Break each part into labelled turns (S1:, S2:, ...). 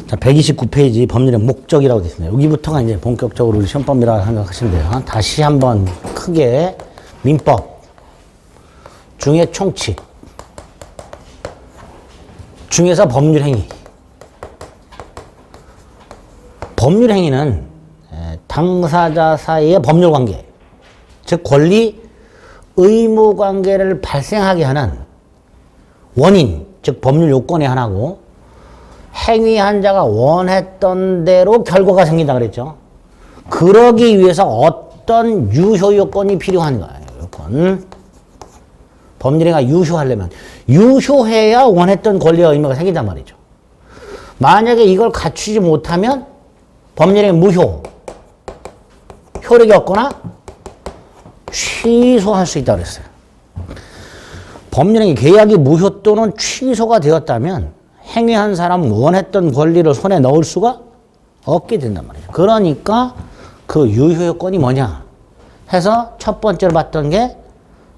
S1: 자, 129페이지 법률의 목적이라고 되어 있습니다. 여기부터가 이제 본격적으로 우리 시험법이라고 생각하시면 돼요. 다시 한번 크게 민법 중에 총칙 중에서 법률행위. 법률행위는 당사자 사이의 법률관계, 즉 권리, 의무관계를 발생하게 하는 원인, 즉 법률 요건의 하나고, 행위한 자가 원했던 대로 결과가 생긴다 그랬죠. 그러기 위해서 어떤 유효 요건이 필요한 거예요. 요건. 법률행위가 유효하려면 유효해야 원했던 권리와 의무가 생긴단 말이죠. 만약에 이걸 갖추지 못하면 법률행위 무효, 효력이 없거나 취소할 수 있다고 그랬어요. 법률행위 계약이 무효 또는 취소가 되었다면 행위한 사람은 원했던 권리를 손에 넣을 수가 없게 된단 말이죠. 그러니까 그 유효 요건이 뭐냐 해서 첫 번째로 봤던 게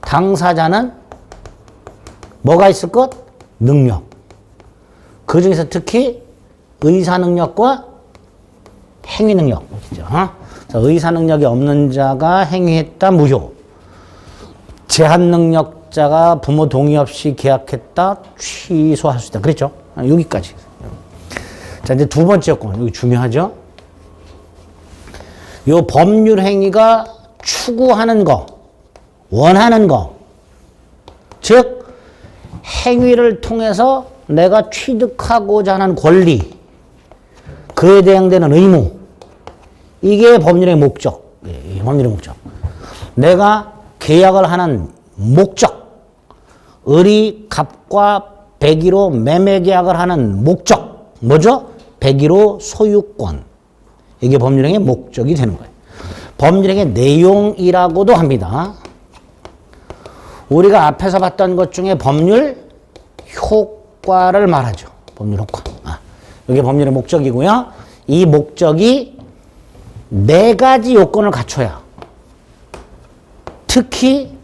S1: 당사자는 뭐가 있을 것? 능력. 그 중에서 특히 의사 능력과 행위 능력. 의사 능력이 없는 자가 행위했다 무효. 제한 능력자가 부모 동의 없이 계약했다 취소할 수 있다. 그랬죠? 여기까지. 자, 이제 두 번째 요건. 여기 중요하죠? 요 법률 행위가 추구하는 거, 원하는 거. 즉, 행위를 통해서 내가 취득하고자 하는 권리, 그에 대응되는 의무. 이게 법률의 목적. 법률의 목적. 내가 계약을 하는 목적. 을이 갑과 백의로 매매 계약을 하는 목적. 뭐죠? 백의로 소유권. 이게 법률행위의 목적이 되는 거예요. 법률행위의 내용이라고도 합니다. 우리가 앞에서 봤던 것 중에 법률 효과를 말하죠. 법률 효과. 이게 법률의 목적이고요. 이 목적이 네 가지 요건을 갖춰야 특히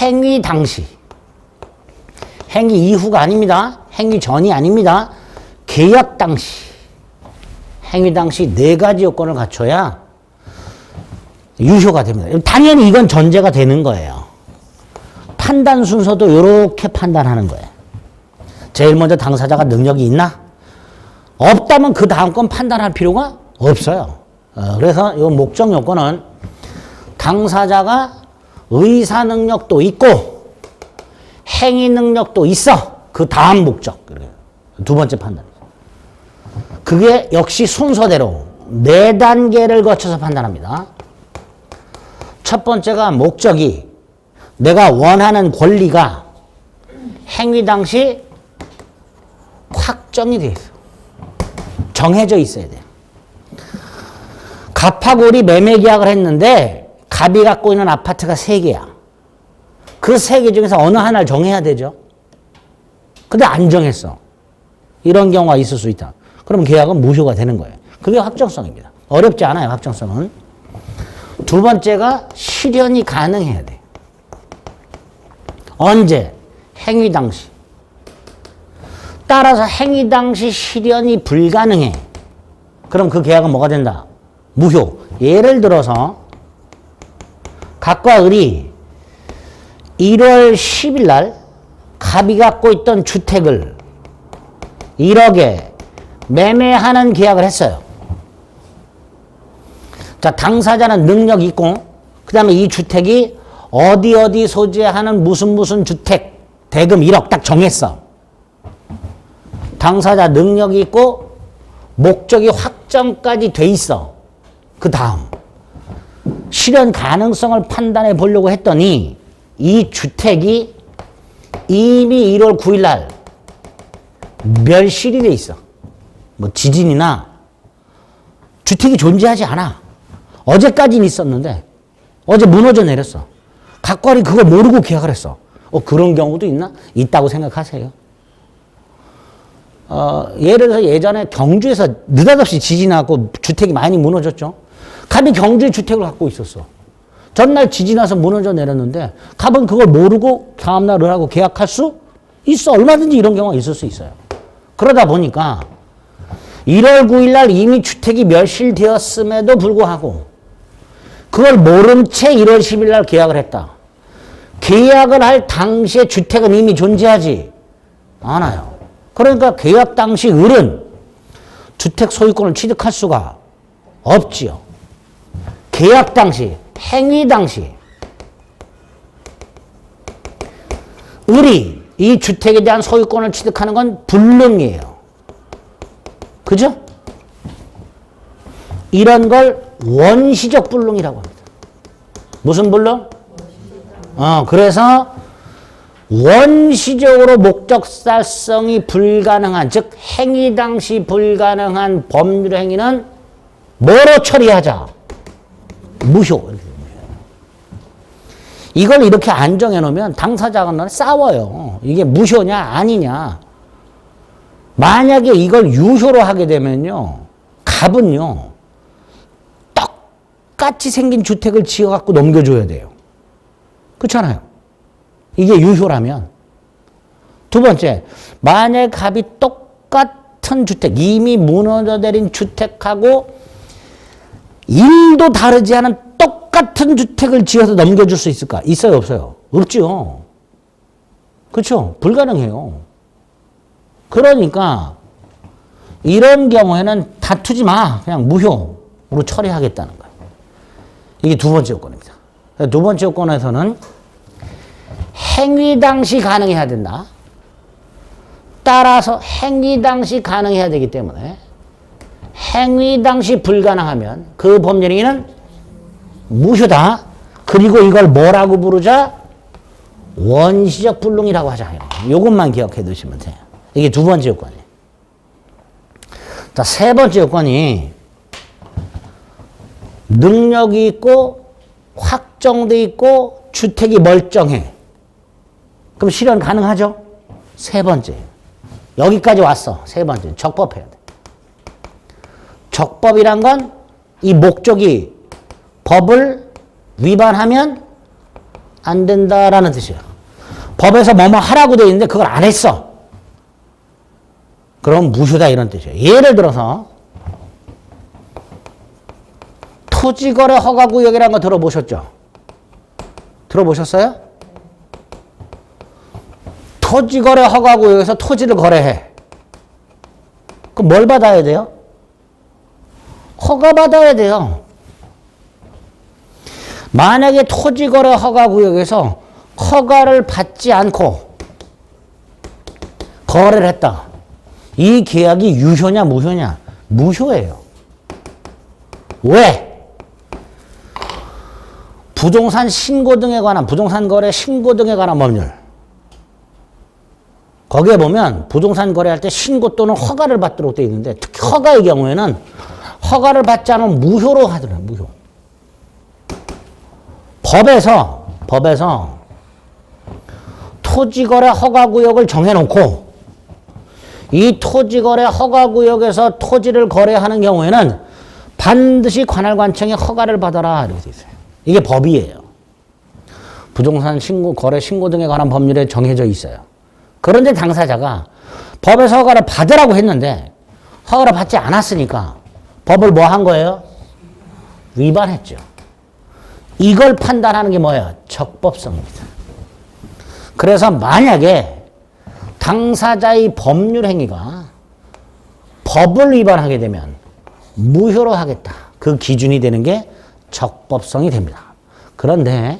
S1: 행위 당시, 행위 이후가 아닙니다. 행위 전이 아닙니다. 계약 당시, 행위 당시 네 가지 요건을 갖춰야 유효가 됩니다. 당연히 이건 전제가 되는 거예요. 판단 순서도 이렇게 판단하는 거예요. 제일 먼저 당사자가 능력이 있나? 없다면 그 다음 건 판단할 필요가 없어요. 그래서 이 목적 요건은 당사자가 의사 능력도 있고 행위 능력도 있어. 그 다음 목적. 두 번째 판단. 그게 역시 순서대로 네 단계를 거쳐서 판단합니다. 첫 번째가 목적이 내가 원하는 권리가 행위 당시 확정이 돼 있어. 정해져 있어야 돼. 갑하고 을이 매매 계약을 했는데 갑이 갖고 있는 아파트가 3개야. 그 3개 중에서 어느 하나를 정해야 되죠. 근데 안 정했어. 이런 경우가 있을 수 있다. 그러면 계약은 무효가 되는 거예요. 그게 확정성입니다. 어렵지 않아요, 확정성은. 두 번째가 실현이 가능해야 돼. 언제? 행위 당시. 따라서 행위 당시 실현이 불가능해. 그럼 그 계약은 뭐가 된다? 무효. 예를 들어서 갑과 을이 1월 10일 날 갑이 갖고 있던 주택을 1억에 매매하는 계약을 했어요. 자, 당사자는 능력이 있고 그 다음에 이 주택이 어디 소재하는 무슨 주택 대금 1억 딱 정했어. 당사자 능력이 있고 목적이 확정까지 돼 있어. 그 다음 실현 가능성을 판단해 보려고 했더니 이 주택이 이미 1월 9일 날 멸실이 돼 있어. 뭐 지진이나 주택이 존재하지 않아. 어제까지는 있었는데 어제 무너져 내렸어. 갑과을이 그걸 모르고 계약을 했어. 그런 경우도 있나? 있다고 생각하세요. 예를 들어서 예전에 경주에서 느닷없이 지진이 나고 주택이 많이 무너졌죠. 갑이 경주에 주택을 갖고 있었어. 전날 지진 나서 무너져 내렸는데 갑은 그걸 모르고 다음날 을하고 계약할 수 있어. 얼마든지 이런 경우가 있을 수 있어요. 그러다 보니까 1월 9일 날 이미 주택이 멸실되었음에도 불구하고 그걸 모른 채 1월 10일 날 계약을 했다. 계약을 할 당시에 주택은 이미 존재하지 않아요. 그러니까 계약 당시 을은 주택 소유권을 취득할 수가 없지요. 계약 당시, 행위 당시 을이 이 주택에 대한 소유권을 취득하는 건 불능이에요. 그죠? 이런 걸 원시적 불능이라고 합니다. 무슨 불능? 그래서 원시적으로 목적살성이 불가능한, 즉 행위 당시 불가능한 법률 행위는 뭐로 처리하자? 무효. 이걸 이렇게 안 정해놓으면 당사자가 싸워요. 이게 무효냐 아니냐. 만약에 이걸 유효로 하게 되면요, 갑은요 똑같이 생긴 주택을 지어갖고 넘겨줘야 돼요. 그렇잖아요. 이게 유효라면. 두 번째, 만약 갑이 똑같은 주택, 이미 무너져 내린 주택하고 1도 다르지 않은 똑같은 주택을 지어서 넘겨줄 수 있을까? 있어요, 없어요? 없죠. 그렇죠? 불가능해요. 그러니까 이런 경우에는 다투지 마. 그냥 무효로 처리하겠다는 거예요. 이게 두 번째 요건입니다. 두 번째 요건에서는 행위 당시 가능해야 된다. 따라서 행위 당시 가능해야 되기 때문에 행위 당시 불가능하면 그 법률행위는 무효다. 그리고 이걸 뭐라고 부르자? 원시적 불능이라고 하자. 이것만 기억해 두시면 돼요. 이게 두 번째 요건이에요. 자, 세 번째 요건이 능력이 있고 확정돼 있고 주택이 멀쩡해. 그럼 실현 가능하죠? 세 번째. 여기까지 왔어. 세 번째. 적법해야 돼. 적법이란 건 이 목적이 법을 위반하면 안 된다라는 뜻이에요. 법에서 뭐뭐 하라고 되어 있는데 그걸 안 했어. 그럼 무효다 이런 뜻이에요. 예를 들어서 토지거래 허가구역이라는 거 들어보셨죠? 들어보셨어요? 토지거래 허가구역에서 토지를 거래해. 그럼 뭘 받아야 돼요? 허가 받아야 돼요. 만약에 토지거래 허가구역에서 허가를 받지 않고 거래를 했다. 이 계약이 유효냐 무효냐? 무효예요. 왜? 부동산 신고 등에 관한, 부동산 거래 신고 등에 관한 법률. 거기에 보면 부동산 거래할 때 신고 또는 허가를 받도록 되어 있는데 특히 허가의 경우에는 허가를 받지 않으면 무효로 하더라고요. 무효. 법에서 토지거래 허가구역을 정해놓고 이 토지거래 허가구역에서 토지를 거래하는 경우에는 반드시 관할관청의 허가를 받아라 이렇게 돼 있어요. 이게 법이에요. 부동산 신고, 거래 신고 등에 관한 법률에 정해져 있어요. 그런데 당사자가 법에서 허가를 받으라고 했는데 허가를 받지 않았으니까 법을 뭐 한 거예요? 위반했죠. 이걸 판단하는 게 뭐예요? 적법성입니다. 그래서 만약에 당사자의 법률 행위가 법을 위반하게 되면 무효로 하겠다. 그 기준이 되는 게 적법성이 됩니다. 그런데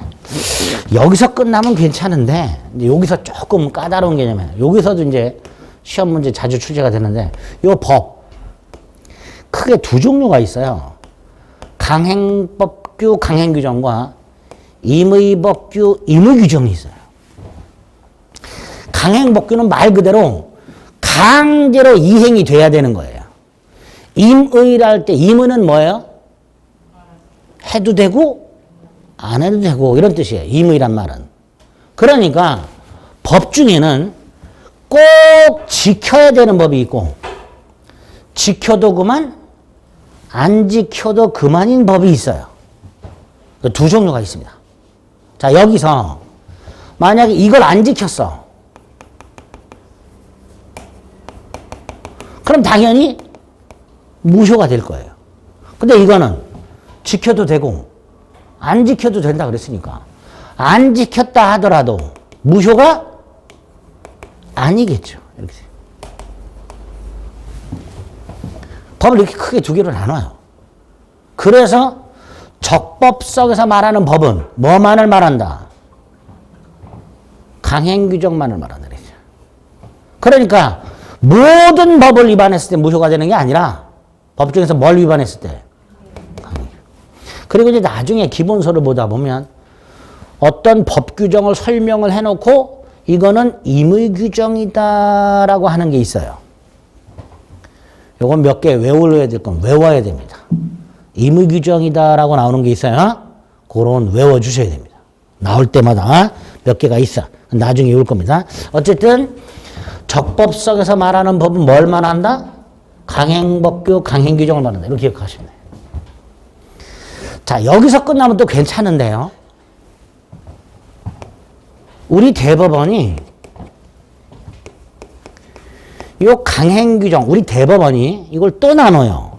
S1: 여기서 끝나면 괜찮은데 여기서 조금 까다로운 개념이에요. 여기서도 이제 시험 문제 자주 출제가 되는데 이 법 크게 두 종류가 있어요. 강행법규 강행규정과 임의법규 임의규정이 있어요. 강행법규는 말 그대로 강제로 이행이 돼야 되는 거예요. 임의라 할 때 임의는 뭐예요? 해도 되고 안 해도 되고 이런 뜻이에요. 임의란 말은. 그러니까 법 중에는 꼭 지켜야 되는 법이 있고 지켜도 그만 안 지켜도 그만인 법이 있어요. 두 종류가 있습니다. 자, 여기서 만약에 이걸 안 지켰어. 그럼 당연히 무효가 될 거예요. 근데 이거는 지켜도 되고 안 지켜도 된다 그랬으니까 안 지켰다 하더라도 무효가 아니겠죠. 이렇게. 법을 이렇게 크게 두 개로 나눠요. 그래서 적법성에서 말하는 법은 뭐만을 말한다? 강행규정만을 말한다. 그러니까 모든 법을 위반했을 때 무효가 되는 게 아니라 법 중에서 뭘 위반했을 때 강행규정. 그리고 이제 나중에 기본서를 보다 보면 어떤 법 규정을 설명을 해놓고 이거는 임의규정이다라고 하는 게 있어요. 요건 몇 개 외워야 될 건 외워야 됩니다. 임의규정이다라고 나오는 게 있어요. 그런 외워주셔야 됩니다. 나올 때마다 몇 개가 있어. 나중에 외울 겁니다. 어쨌든 적법성에서 말하는 법은 뭘 말한다? 강행법규, 강행규정을 말한다. 이렇게 기억하시면 돼요. 자, 여기서 끝나면 또 괜찮은데요. 우리 대법원이 요 강행규정, 우리 대법원이 이걸 또 나눠요.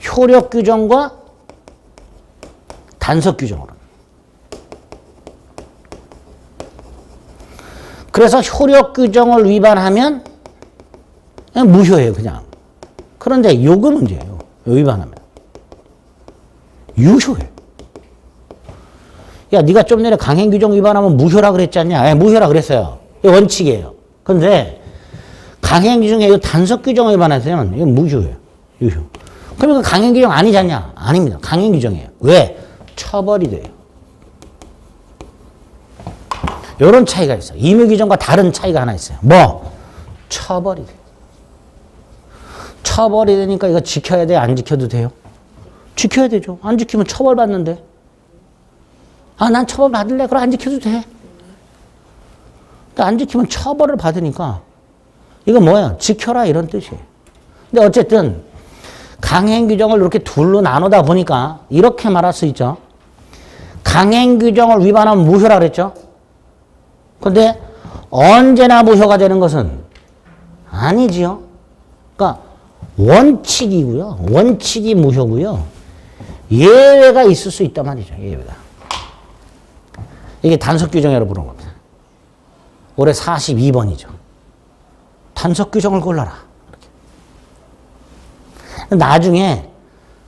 S1: 효력규정과 단속규정으로. 그래서 효력규정을 위반하면 그냥 무효예요, 그냥. 그런데 요거 문제예요. 위반하면. 유효예요. 야, 네가 좀 전에 강행규정 위반하면 무효라 그랬지 않냐? 네, 무효라 그랬어요. 이게 원칙이에요. 그런데 강행규정에 이 단속규정을 위반하면 이건 무효예요. 유효. 그러면 강행규정 아니지 않냐? 아닙니다. 강행규정이에요. 왜? 처벌이 돼요. 이런 차이가 있어요. 임의규정과 다른 차이가 하나 있어요. 뭐? 처벌이 돼요. 처벌이 되니까 이거 지켜야 돼? 안 지켜도 돼요? 지켜야 되죠. 안 지키면 처벌받는데. 아, 난 처벌 받을래? 그럼 안 지켜도 돼. 안 지키면 처벌을 받으니까 이건 뭐야? 지켜라 이런 뜻이에요. 근데 어쨌든 강행규정을 이렇게 둘로 나누다 보니까 이렇게 말할 수 있죠. 강행규정을 위반하면 무효라 그랬죠. 근데 언제나 무효가 되는 것은 아니지요. 그러니까 원칙이고요. 원칙이 무효고요. 예외가 있을 수 있단 말이죠. 예외가. 이게 단속규정이라고 부르는 겁니다. 올해 42번이죠. 단속규정을 골라라. 이렇게. 나중에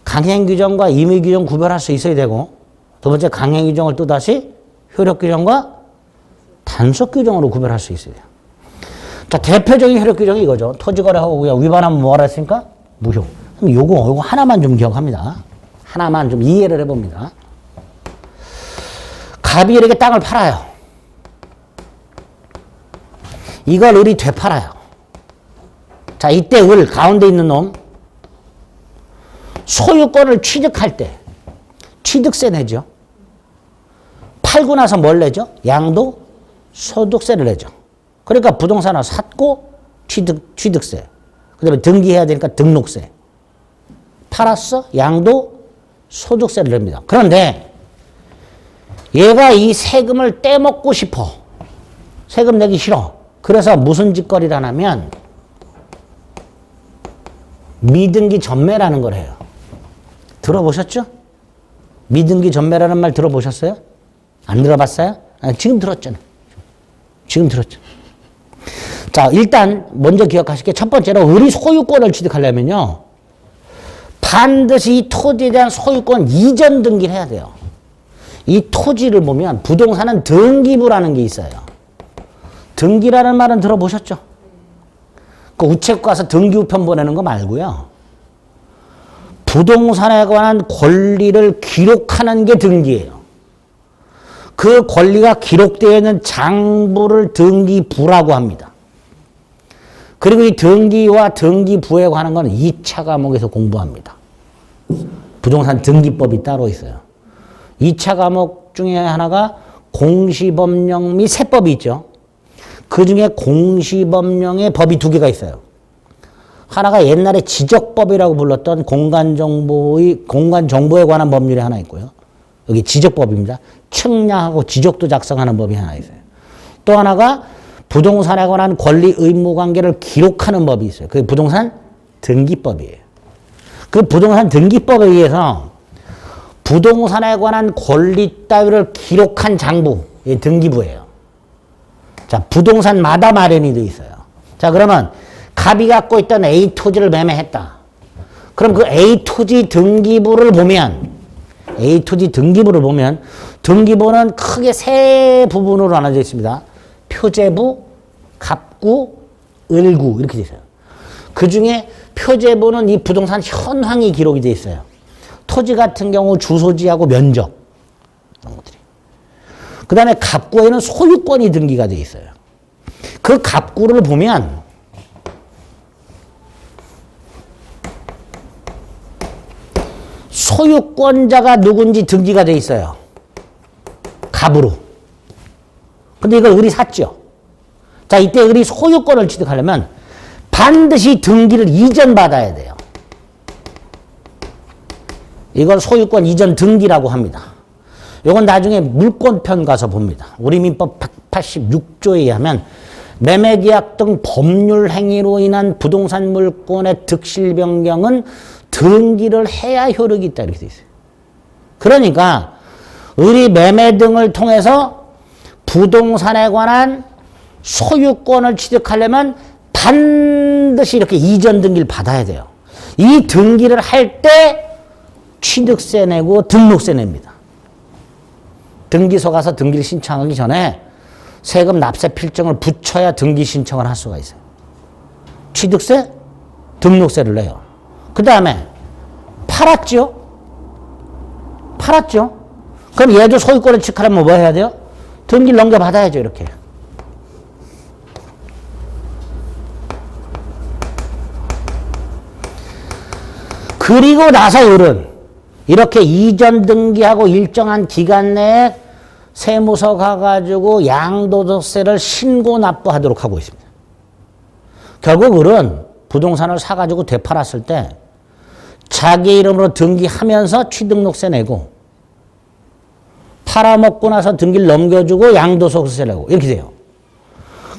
S1: 강행규정과 임의규정 구별할 수 있어야 되고 두 번째 강행규정을 또다시 효력규정과 단속규정으로 구별할 수 있어야 돼요. 자, 대표적인 효력규정이 이거죠. 토지거래하고 위반하면 뭐라 했습니까? 무효. 그럼 요거 하나만 좀 기억합니다. 하나만 좀 이해를 해봅니다. 갑이 이렇게 땅을 팔아요. 이걸 을이 되팔아요. 자, 이때 을 가운데 있는 놈 소유권을 취득할 때 취득세 내죠. 팔고 나서 뭘 내죠? 양도 소득세를 내죠. 그러니까 부동산을 샀고 취득세. 그 다음에 등기해야 되니까 등록세. 팔았어? 양도 소득세를 냅니다. 그런데 얘가 이 세금을 떼먹고 싶어. 세금 내기 싫어. 그래서 무슨 짓거리를 하냐면 미등기 전매라는 걸 해요. 들어보셨죠? 미등기 전매라는 말 들어보셨어요? 안 들어봤어요? 아, 지금 들었잖아요. 지금 들었죠. 자, 일단 먼저 기억하실 게 첫 번째로 을이 소유권을 취득하려면요. 반드시 이 토지에 대한 소유권 이전 등기를 해야 돼요. 이 토지를 보면 부동산은 등기부라는 게 있어요. 등기라는 말은 들어보셨죠? 그 우체국 가서 등기 우편 보내는 거 말고요. 부동산에 관한 권리를 기록하는 게 등기예요. 그 권리가 기록되어 있는 장부를 등기부라고 합니다. 그리고 이 등기와 등기부에 관한 건 2차 과목에서 공부합니다. 부동산 등기법이 따로 있어요. 2차 과목 중에 하나가 공시법령 및 세법이 있죠. 그 중에 공시법령의 법이 두 개가 있어요. 하나가 옛날에 지적법이라고 불렀던 공간정보에 관한 법률이 하나 있고요. 여기 지적법입니다. 측량하고 지적도 작성하는 법이 하나 있어요. 또 하나가 부동산에 관한 권리 의무 관계를 기록하는 법이 있어요. 그게 부동산 등기법이에요. 그 부동산 등기법에 의해서 부동산에 관한 권리 따위를 기록한 장부, 이 등기부예요. 자, 부동산마다 마련이 돼 있어요. 자, 그러면 갑이 갖고 있던 A 토지를 매매했다. 그럼 그 A 토지 등기부를 보면, A 토지 등기부를 보면, 등기부는 크게 세 부분으로 나눠져 있습니다. 표제부, 갑구, 을구, 이렇게 돼 있어요. 그 중에 표제부는 이 부동산 현황이 기록이 돼 있어요. 토지 같은 경우 주소지하고 면적, 이런 것들이. 그 다음에 갑구에는 소유권이 등기가 돼 있어요. 그 갑구를 보면, 소유권자가 누군지 등기가 돼 있어요. 갑으로. 근데 이걸 을이 샀죠. 자, 이때 을이 소유권을 취득하려면 반드시 등기를 이전받아야 돼요. 이걸 소유권 이전 등기라고 합니다. 이건 나중에 물권편 가서 봅니다. 우리 민법 186조에 의하면 매매계약 등 법률 행위로 인한 부동산 물권의 득실 변경은 등기를 해야 효력이 있다 이렇게 돼 있어요. 그러니까 을이 매매 등을 통해서 부동산에 관한 소유권을 취득하려면 반드시 이렇게 이전 등기를 받아야 돼요. 이 등기를 할 때 취득세 내고 등록세 냅니다. 등기소 가서 등기를 신청하기 전에 세금 납세 필증을 붙여야 등기 신청을 할 수가 있어요. 취득세, 등록세를 내요. 그 다음에 팔았죠? 팔았죠? 그럼 얘도 소유권을 취득하려면 뭐 해야 돼요? 등기를 넘겨받아야죠, 이렇게. 그리고 나서 을은 이렇게 이전 등기하고 일정한 기간 내에 세무서 가가지고 양도소득세를 신고 납부하도록 하고 있습니다. 결국 을은 부동산을 사가지고 되팔았을 때 자기 이름으로 등기하면서 취등록세 내고 팔아먹고 나서 등기를 넘겨주고 양도소득세 내고 이렇게 돼요.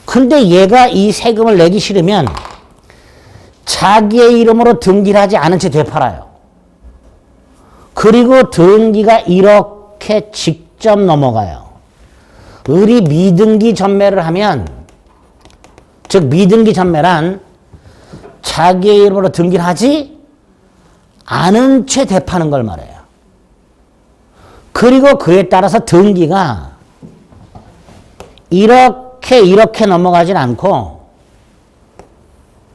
S1: 근데 얘가 이 세금을 내기 싫으면 자기의 이름으로 등기를 하지 않은 채 되팔아요. 그리고 등기가 이렇게 직접 넘어가요. 을이 미등기 전매를 하면, 즉 미등기 전매란 자기의 이름으로 등기를 하지 않은 채 되파는 걸 말해요. 그리고 그에 따라서 등기가 이렇게 넘어가진 않고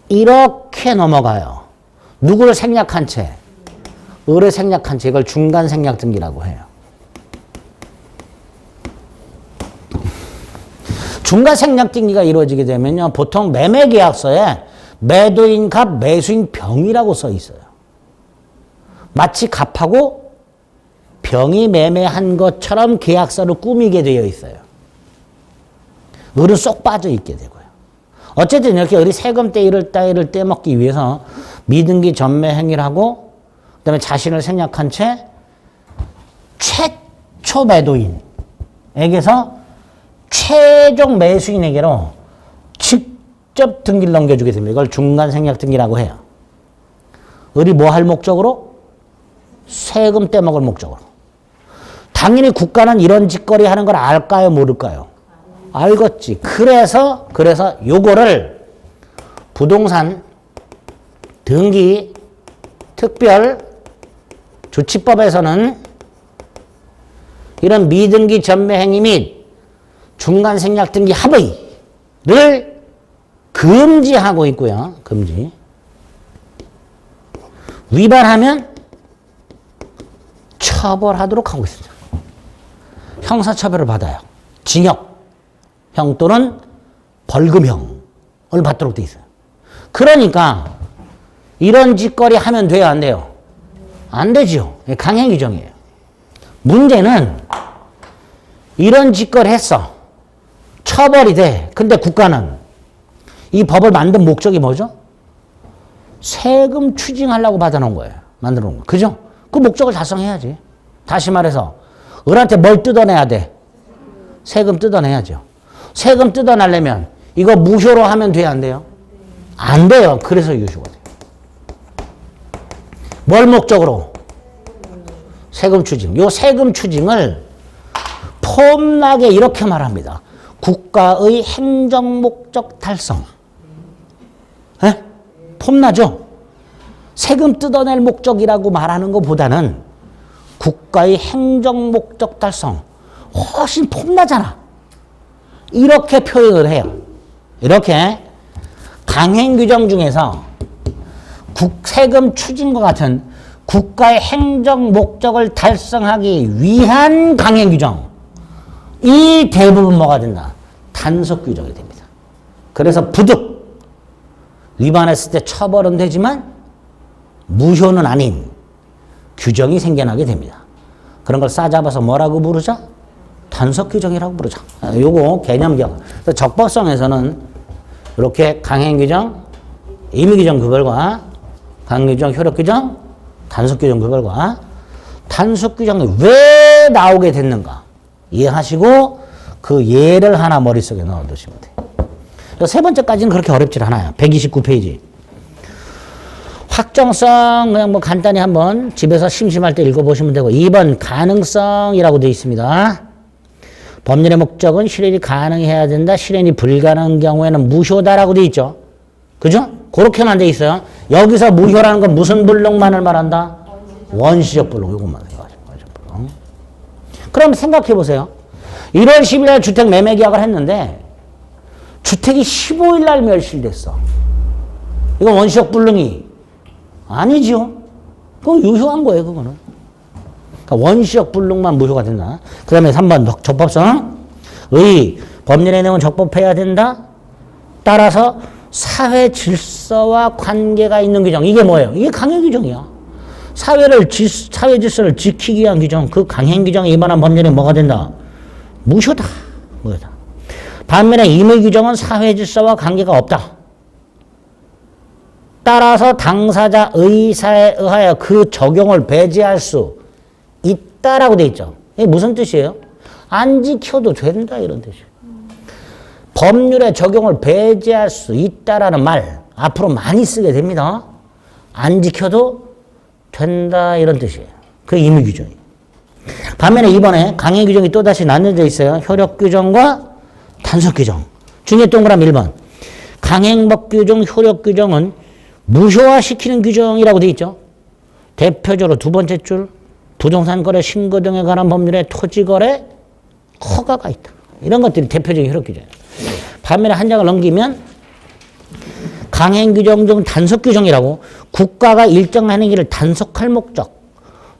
S1: 이렇게 넘어가요. 누구를 생략한 채? 을을 생략한 채. 이걸 중간 생략 등기라고 해요. 중간 생략 등기가 이루어지게 되면요, 보통 매매 계약서에 매도인 갑, 매수인 병이라고 써 있어요. 마치 갑하고 병이 매매한 것처럼 계약서를 꾸미게 되어 있어요. 을은 쏙 빠져 있게 되고요. 어쨌든 이렇게 을이 세금 따위를 떼먹기 위해서 미등기 전매 행위를 하고 그다음에 자신을 생략한 채 최초 매도인에게서 최종 매수인에게로 직접 등기를 넘겨주게 됩니다. 이걸 중간 생략 등기라고 해요. 을이 뭐 할 목적으로? 세금 떼먹을 목적으로. 당연히 국가는 이런 짓거리 하는 걸 알까요? 모를까요? 알겠지. 그래서 요거를 부동산 등기 특별 조치법에서는 이런 미등기 전매 행위 및 중간 생략 등기 합의를 금지하고 있고요. 금지. 위반하면 처벌하도록 하고 있습니다. 형사처벌을 받아요. 징역형 또는 벌금형을 받도록 돼 있어요. 그러니까 이런 짓거리 하면 돼요, 안 돼요? 안 되죠. 강행 규정이에요. 문제는 이런 짓거리 했어. 처벌이 돼. 근데 국가는 이 법을 만든 목적이 뭐죠? 세금 추징하려고 받아놓은 거예요. 만들어 놓은 거. 그죠? 그 목적을 달성해야지. 다시 말해서 을한테 뭘 뜯어내야 돼? 세금 뜯어내야죠. 세금 뜯어내려면 이거 무효로 하면 돼요, 안 돼요? 안 돼요. 그래서 유효가 돼요. 뭘 목적으로? 세금 추징. 요 세금 추징을 폼나게 이렇게 말합니다. 국가의 행정 목적 달성. 에? 폼나죠? 세금 뜯어낼 목적이라고 말하는 것보다는 국가의 행정 목적 달성. 훨씬 폼나잖아. 이렇게 표현을 해요. 이렇게 강행 규정 중에서 세금 추징과 같은 국가의 행정 목적을 달성하기 위한 강행 규정. 이 대부분 뭐가 된다? 단속 규정이 됩니다. 그래서 부득 위반했을 때 처벌은 되지만 무효는 아닌 규정이 생겨나게 됩니다. 그런 걸 싸잡아서 뭐라고 부르죠? 단속 규정이라고 부르죠. 요거 개념 기억. 적법성에서는 이렇게 강행 규정, 임의 규정 구별과 강행 규정, 효력 규정, 단속 규정 구별과 단속 규정이 왜 나오게 됐는가 이해하시고 그 예를 하나 머릿속에 넣어두시면 돼요. 세 번째까지는 그렇게 어렵지 않아요. 129페이지. 확정성 그냥 뭐 간단히 한번 집에서 심심할 때 읽어보시면 되고 2번 가능성이라고 되어 있습니다. 법률의 목적은 실현이 가능해야 된다. 실현이 불가능한 경우에는 무효다라고 되어 있죠. 그죠? 그렇게만 되어 있어요. 여기서 무효라는 건 무슨 불능만을 말한다? 원시적 불능. 이것만 생각하시면 돼요. 그럼 생각해 보세요. 1월 10일 날 주택 매매 계약을 했는데 주택이 15일 날 멸실됐어. 이건 원시적 불능이 아니죠. 그건 유효한 거예요, 그거는. 그러니까 원시적 불능만 무효가 된다. 그 다음에 3번 적법성. 의, 법률의 내용은 적법해야 된다. 따라서 사회 질서와 관계가 있는 규정. 이게 뭐예요? 이게 강행 규정이야. 사회 질서를 지키기 위한 규정. 그 강행 규정에 위반한 법률이 뭐가 된다? 무효다. 무효다. 반면에 임의 규정은 사회 질서와 관계가 없다. 따라서 당사자 의사에 의하여 그 적용을 배제할 수 있다라고 돼 있죠. 이게 무슨 뜻이에요? 안 지켜도 된다 이런 뜻이에요. 법률의 적용을 배제할 수 있다라는 말 앞으로 많이 쓰게 됩니다. 안 지켜도 된다 이런 뜻이에요. 그 임의 규정이. 반면에 이번에 강행 규정이 또다시 나뉘어져 있어요. 효력 규정과 단속 규정. 중에 동그라미 1번. 강행법 규정, 효력 규정은 무효화시키는 규정이라고 되어 있죠. 대표적으로 두 번째 줄 부동산 거래 신고 등에 관한 법률에 토지 거래 허가가 있다. 이런 것들이 대표적인 효력 규정이에요. 반면에 한 장을 넘기면 강행 규정 중 단속 규정이라고 국가가 일정한 행위를 단속할 목적,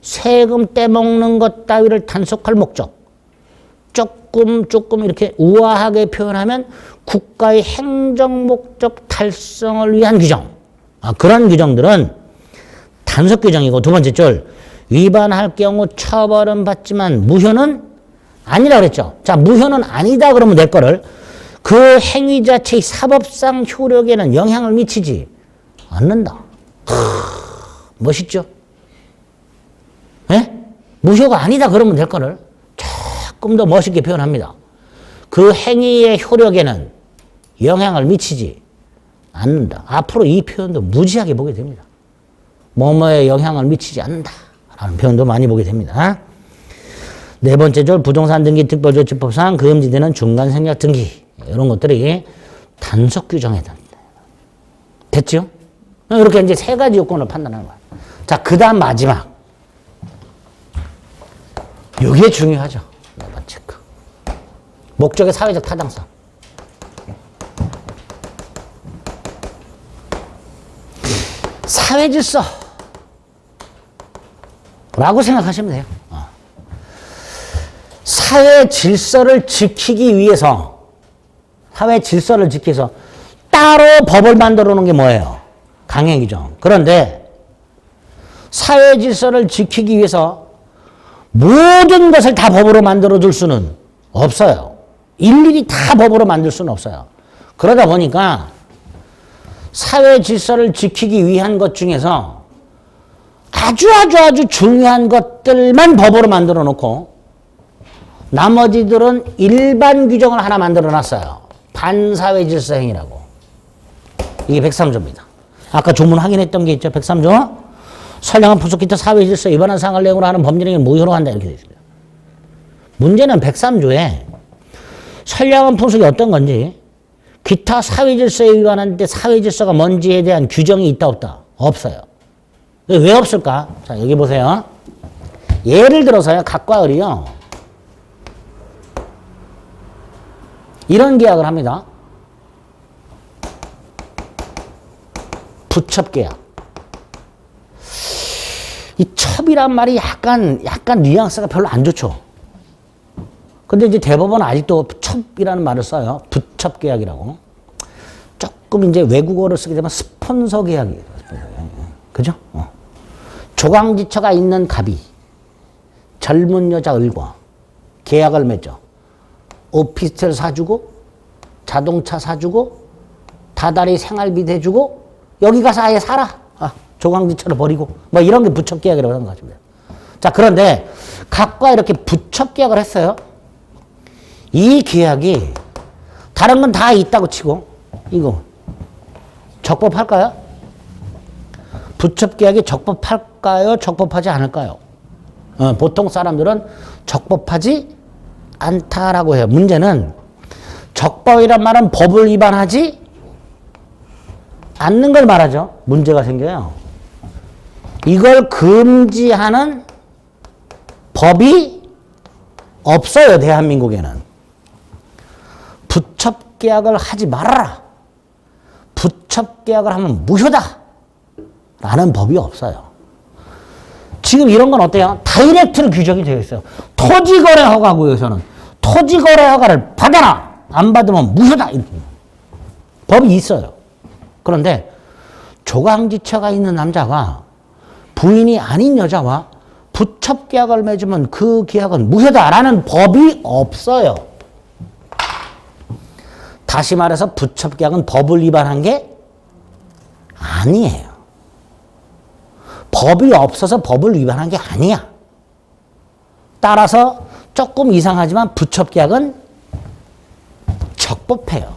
S1: 세금 떼먹는 것 따위를 단속할 목적, 조금 이렇게 우아하게 표현하면 국가의 행정 목적 달성을 위한 규정. 그런 규정들은 단속 규정이고 두 번째 줄 위반할 경우 처벌은 받지만 무효는 아니라 그랬죠. 자, 무효는 아니다 그러면 될 거를 그 행위 자체의 사법상 효력에는 영향을 미치지 않는다. 멋있죠? 예? 무효가 아니다 그러면 될 거를 조금 더 멋있게 표현합니다. 그 행위의 효력에는 영향을 미치지 않는다. 앞으로 이 표현도 무지하게 보게 됩니다. 뭐뭐에 영향을 미치지 않는다 라는 표현도 많이 보게 됩니다. 네 번째 줄 부동산 등기 특별조치법상 금지되는 중간생략 등기 이런 것들이 단속 규정에 됩니다. 됐죠? 이렇게 이제 세 가지 요건을 판단하는 거야. 자, 그 다음 마지막. 이게 중요하죠. 네 번째 거. 목적의 사회적 타당성. 사회 질서. 라고 생각하시면 돼요. 사회 질서를 지키기 위해서, 사회 질서를 지키기 위해서 따로 법을 만들어 놓은 게 뭐예요? 강행 규정. 그런데 사회 질서를 지키기 위해서 모든 것을 다 법으로 만들어 줄 수는 없어요. 일일이 다 법으로 만들 수는 없어요. 그러다 보니까 사회 질서를 지키기 위한 것 중에서 아주 중요한 것들만 법으로 만들어 놓고 나머지들은 일반 규정을 하나 만들어 놨어요. 반사회 질서 행위라고. 이게 103조입니다. 아까 조문 확인했던 게 있죠. 103조. 선량한 풍속 기타 사회질서 위반한 상할 내용으로 하는 법률행위를 무효로 한다 이렇게 되어 있습니다. 문제는 103조에 선량한 풍속이 어떤 건지 기타 사회질서에 위반하는데 사회질서가 뭔지에 대한 규정이 있다 없다? 없어요. 왜 없을까? 자 여기 보세요. 예를 들어서요. 각과 을이요. 이런 계약을 합니다. 부첩계약. 이 첩이란 말이 약간 뉘앙스가 별로 안 좋죠. 근데 이제 대법원은 아직도 첩이라는 말을 써요. 부첩계약이라고. 조금 이제 외국어를 쓰게 되면 스폰서 계약이에요. 그죠? 조강지처가 있는 갑이 젊은 여자 을과 계약을 맺죠. 오피스텔 사주고 자동차 사주고 다달이 생활비 대주고 여기 가서 아예 살아. 조강지처를 버리고 뭐 이런 게 부첩계약이라고 하는 거죠. 자 그런데 각과 이렇게 부첩계약을 했어요. 이 계약이 다른 건 다 있다고 치고 이거 적법할까요? 부첩계약이 적법할까요? 적법하지 않을까요? 보통 사람들은 적법하지 않다라고 해요. 문제는 적법이란 말은 법을 위반하지 않는 걸 말하죠. 문제가 생겨요. 이걸 금지하는 법이 없어요. 대한민국에는. 부첩계약을 하지 말아라. 부첩계약을 하면 무효다. 라는 법이 없어요. 지금 이런 건 어때요? 다이렉트로 규정이 되어 있어요. 토지거래 허가구역에서는 토지거래 허가를 받아라. 안 받으면 무효다. 이렇게. 법이 있어요. 그런데 조강지처가 있는 남자가 부인이 아닌 여자와 부첩계약을 맺으면 그 계약은 무효다라는 법이 없어요. 다시 말해서 부첩계약은 법을 위반한 게 아니에요. 법이 없어서 법을 위반한 게 아니야. 따라서 조금 이상하지만 부첩계약은 적법해요.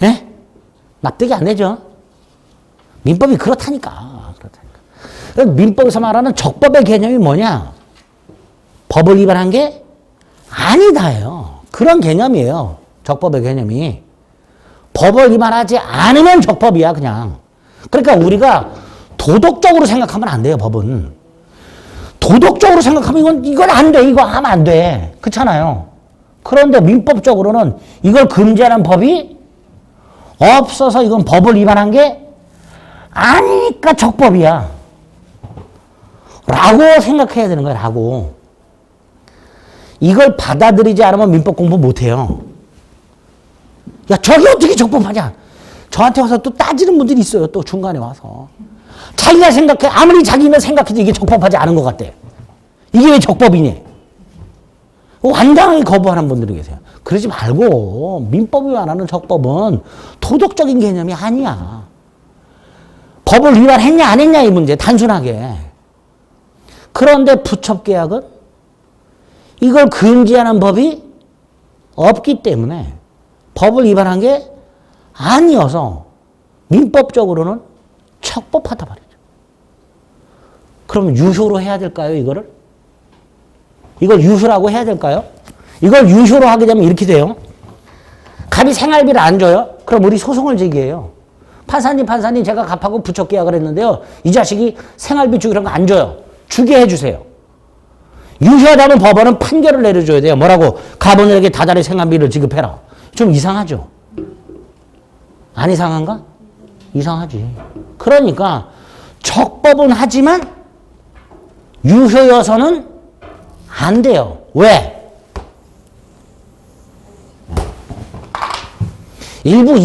S1: 예? 납득이 안 되죠? 민법이 그렇다니까. 민법에서 말하는 적법의 개념이 뭐냐? 법을 위반한 게 아니다예요. 그런 개념이에요. 적법의 개념이. 법을 위반하지 않으면 적법이야, 그냥. 그러니까 우리가 도덕적으로 생각하면 안 돼요, 법은. 도덕적으로 생각하면 이건 안 돼. 이거 하면 안 돼. 그렇잖아요. 그런데 민법적으로는 이걸 금지하는 법이 없어서 이건 법을 위반한 게 아니니까 적법이야. 라고 생각해야 되는 거야, 라고. 이걸 받아들이지 않으면 민법 공부 못 해요. 야, 저게 어떻게 적법하냐? 저한테 와서 또 따지는 분들이 있어요, 또 중간에 와서. 자기가 생각해, 아무리 자기는 생각해도 이게 적법하지 않은 것 같대. 이게 왜 적법이니? 완전히 거부하는 분들이 계세요. 그러지 말고, 민법이 말하는 적법은 도덕적인 개념이 아니야. 법을 위반했냐, 안 했냐, 이 문제, 단순하게. 그런데 부첩계약은 이걸 금지하는 법이 없기 때문에 법을 위반한 게 아니어서 민법적으로는 적법하다 말이죠. 그럼 유효로 해야 될까요, 이거를? 이걸 유효라고 해야 될까요? 이걸 유효로 하게 되면 이렇게 돼요. 갑이 생활비를 안 줘요? 그럼 우리 소송을 제기해요. 판사님, 제가 갑하고 부첩계약을 했는데요. 이 자식이 생활비 주고 이런 거 안 줘요. 주게 해주세요. 유효하다면 법원은 판결을 내려줘야 돼요. 뭐라고? 갑원에게 다달이 생활비를 지급해라. 좀 이상하죠? 안 이상한가? 이상하지. 그러니까 적법은 하지만 유효여서는 안 돼요. 왜? 일부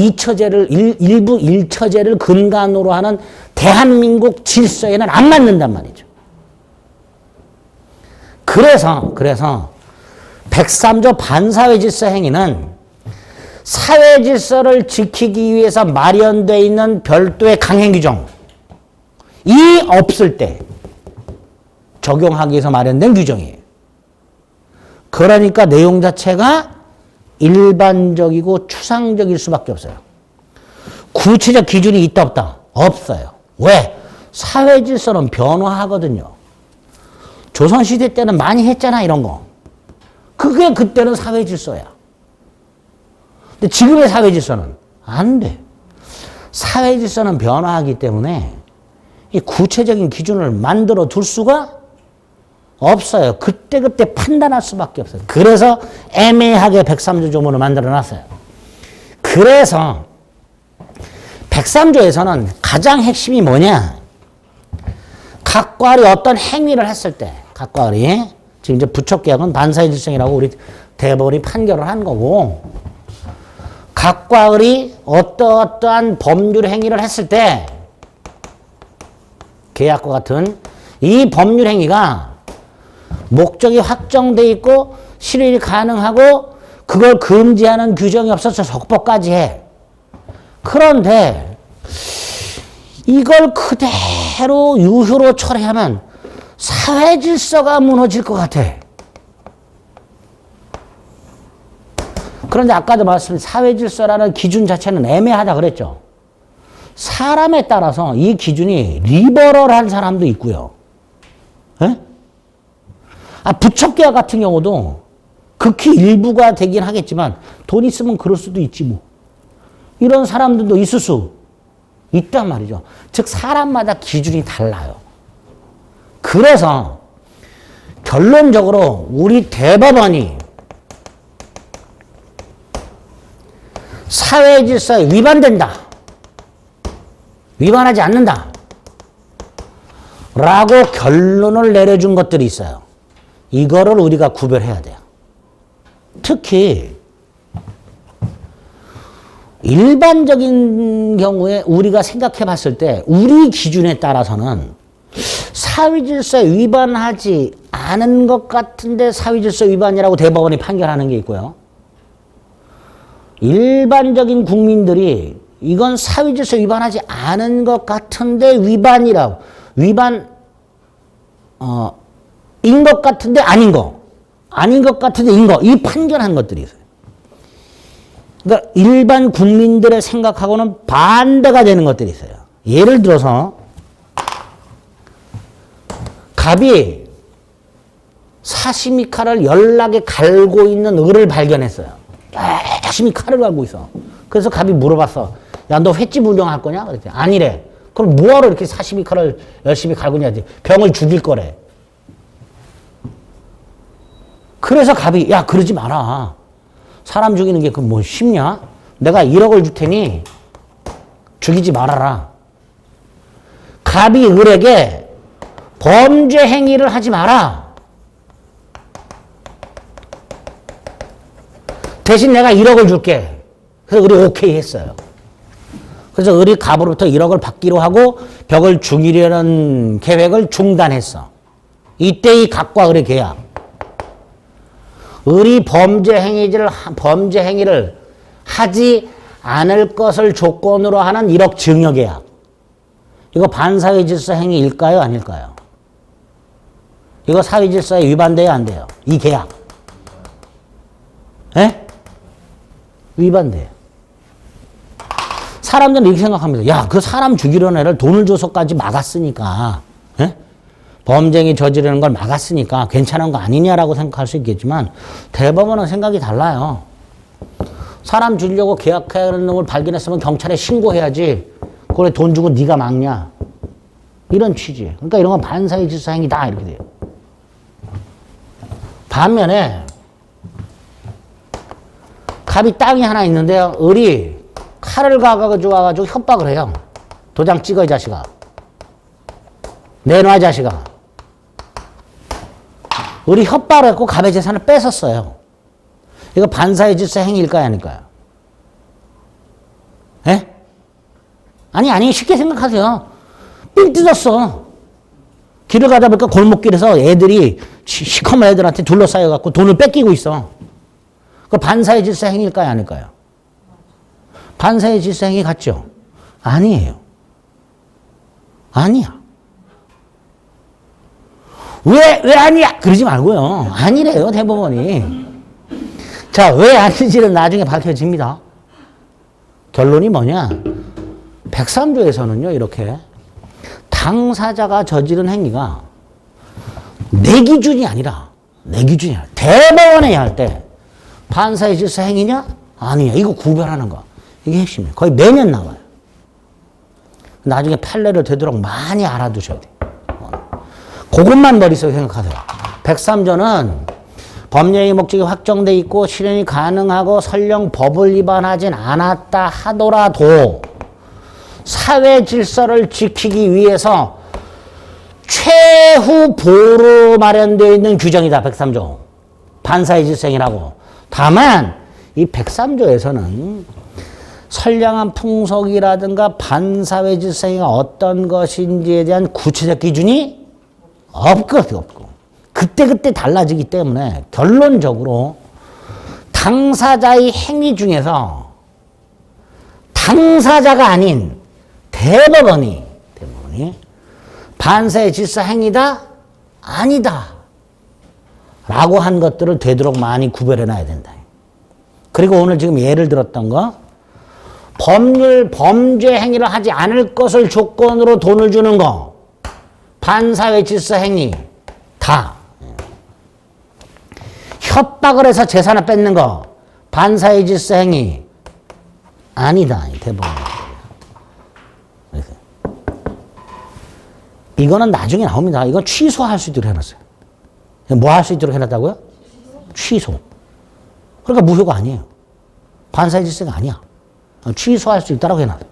S1: 일처제를 근간으로 하는 대한민국 질서에는 안 맞는단 말이죠. 그래서 103조 반사회질서 행위는 사회질서를 지키기 위해서 마련되어 있는 별도의 강행규정이 없을 때 적용하기 위해서 마련된 규정이에요. 그러니까 내용 자체가 일반적이고 추상적일 수밖에 없어요. 구체적 기준이 있다 없다? 없어요. 왜? 사회 질서는 변화하거든요. 조선시대 때는 많이 했잖아, 이런 거. 그게 그때는 사회 질서야. 근데 지금의 사회 질서는 안 돼. 사회 질서는 변화하기 때문에 이 구체적인 기준을 만들어 둘 수가 없어요. 그때그때 판단할 수밖에 없어요. 그래서 애매하게 103조 조문을 만들어 놨어요. 그래서 103조에서는 가장 핵심이 뭐냐? 각과을이 어떤 행위를 했을 때, 각과을이 지금 이제 부척개혁은 반사의 질성이라고 우리 대법원이 판결을 한 거고, 각과을이 어떠한 법률 행위를 했을 때, 계약과 같은 이 법률 행위가 목적이 확정돼 있고 실현이 가능하고 그걸 금지하는 규정이 없어서 적법까지 해. 그런데 이걸 그대로 유효로 처리하면 사회 질서가 무너질 것 같아. 그런데 아까도 말씀드린 사회 질서라는 기준 자체는 애매하다 그랬죠. 사람에 따라서 이 기준이 리버럴한 사람도 있고요. 에? 부척개혁 같은 경우도 극히 일부가 되긴 하겠지만 돈 있으면 그럴 수도 있지 뭐. 이런 사람들도 있을 수 있단 말이죠. 즉 사람마다 기준이 달라요. 그래서 결론적으로 우리 대법원이 사회 질서에 위반된다. 위반하지 않는다. 라고 결론을 내려준 것들이 있어요. 이거를 우리가 구별해야 돼요. 특히 일반적인 경우에 우리가 생각해 봤을 때 우리 기준에 따라서는 사회질서에 위반하지 않은 것 같은데 사회질서 위반이라고 대법원이 판결하는 게 있고요. 일반적인 국민들이 이건 사회질서 위반하지 않은 것 같은데 위반이라고 인 것 같은데 아닌 거 아닌 것 같은데 인 거 이 판결한 것들이 있어요. 그러니까 일반 국민들의 생각하고는 반대가 되는 것들이 있어요. 예를 들어서 갑이 사시미 칼을 연락에 갈고 있는 을을 발견했어요. 열심히 칼을 갈고 있어. 그래서 갑이 물어봤어. 야, 너 횟집 운영할 거냐? 그랬더니 아니래. 그럼 뭐하러 이렇게 사시미 칼을 열심히 갈고 있냐지. 병을 죽일 거래. 그래서 갑이 야, 그러지 마라. 사람 죽이는 게 그 뭐 쉽냐? 내가 1억을 줄 테니 죽이지 말아라. 갑이 을에게 범죄 행위를 하지 마라. 대신 내가 1억을 줄게. 그래서 을이 오케이 했어요. 그래서 을이 갑으로부터 1억을 받기로 하고 벽을 죽이려는 계획을 중단했어. 이때 이 갑과 을의 계약. 을이 범죄 행위를 하지 않을 것을 조건으로 하는 1억 증여 계약. 이거 반사회 질서 행위일까요? 아닐까요? 이거 사회 질서에 위반돼요? 안 돼요? 이 계약. 에? 위반돼요. 사람들은 이렇게 생각합니다. 야, 그 사람 죽이려는 애를 돈을 줘서까지 막았으니까, 에? 범죄행위 저지르는 걸 막았으니까 괜찮은 거 아니냐라고 생각할 수 있겠지만 대법원은 생각이 달라요. 사람 죽이려고 계약하는 놈을 발견했으면 경찰에 신고해야지. 그걸 돈 주고 네가 막냐. 이런 취지. 그러니까 이런 건 반사회 질서 행위다 이렇게 돼요. 반면에 갑이 땅이 하나 있는데요. 을이 칼을 가가지고 협박을 해요. 도장 찍어 이 자식아. 내놔 이 자식아. 을이 협박을 했고 갑의 재산을 뺏었어요. 이거 반사회 질서 행위일까요? 아닐까요? 예? 아니 쉽게 생각하세요. 삥 뜯었어. 길을 가다 보니까 골목길에서 애들이 시커먼 애들한테 둘러싸여갖고 돈을 뺏기고 있어. 그 반사회 질서 행위일까요? 아닐까요? 반사회 질서 행위 같죠? 아니에요. 아니야. 왜 아니야? 그러지 말고요. 아니래요, 대법원이. 자, 왜 아닌지는 나중에 밝혀집니다. 결론이 뭐냐? 103조에서는요, 이렇게 당사자가 저지른 행위가 내 기준이 아니라 대법원에 할 때 반사의 질서 행위냐 아니냐 이거 구별하는 거 이게 핵심이에요. 거의 매년 나와요. 나중에 판례를 되도록 많이 알아두셔야 돼요. 그것만 머릿속에 생각하세요. 103조는 법령의 목적이 확정돼 있고 실현이 가능하고 설령 법을 위반하진 않았다 하더라도 사회 질서를 지키기 위해서 최후 보호로 마련되어 있는 규정이다. 103조. 반사의 질서행위라고. 다만 이 103조에서는 선량한 풍속이라든가 반사회 질서행위가 어떤 것인지에 대한 구체적 기준이 없고 그때그때 달라지기 때문에 결론적으로 당사자의 행위 중에서 당사자가 아닌 대법원이 반사의 질서 행위다 아니다 라고 한 것들을 되도록 많이 구별해 놔야 된다. 그리고 오늘 지금 예를 들었던 거 법률 범죄 행위를 하지 않을 것을 조건으로 돈을 주는 거 반사회 질서 행위 다. 협박을 해서 재산을 뺏는 거 반사회 질서 행위 아니다. 대법원. 이거는 나중에 나옵니다. 이건 취소할 수 있도록 해놨어요. 뭐 할 수 있도록 해놨다고요? 취소. 그러니까 무효가 아니에요. 반사회 질서가 아니야. 취소할 수 있다고 해놨어요.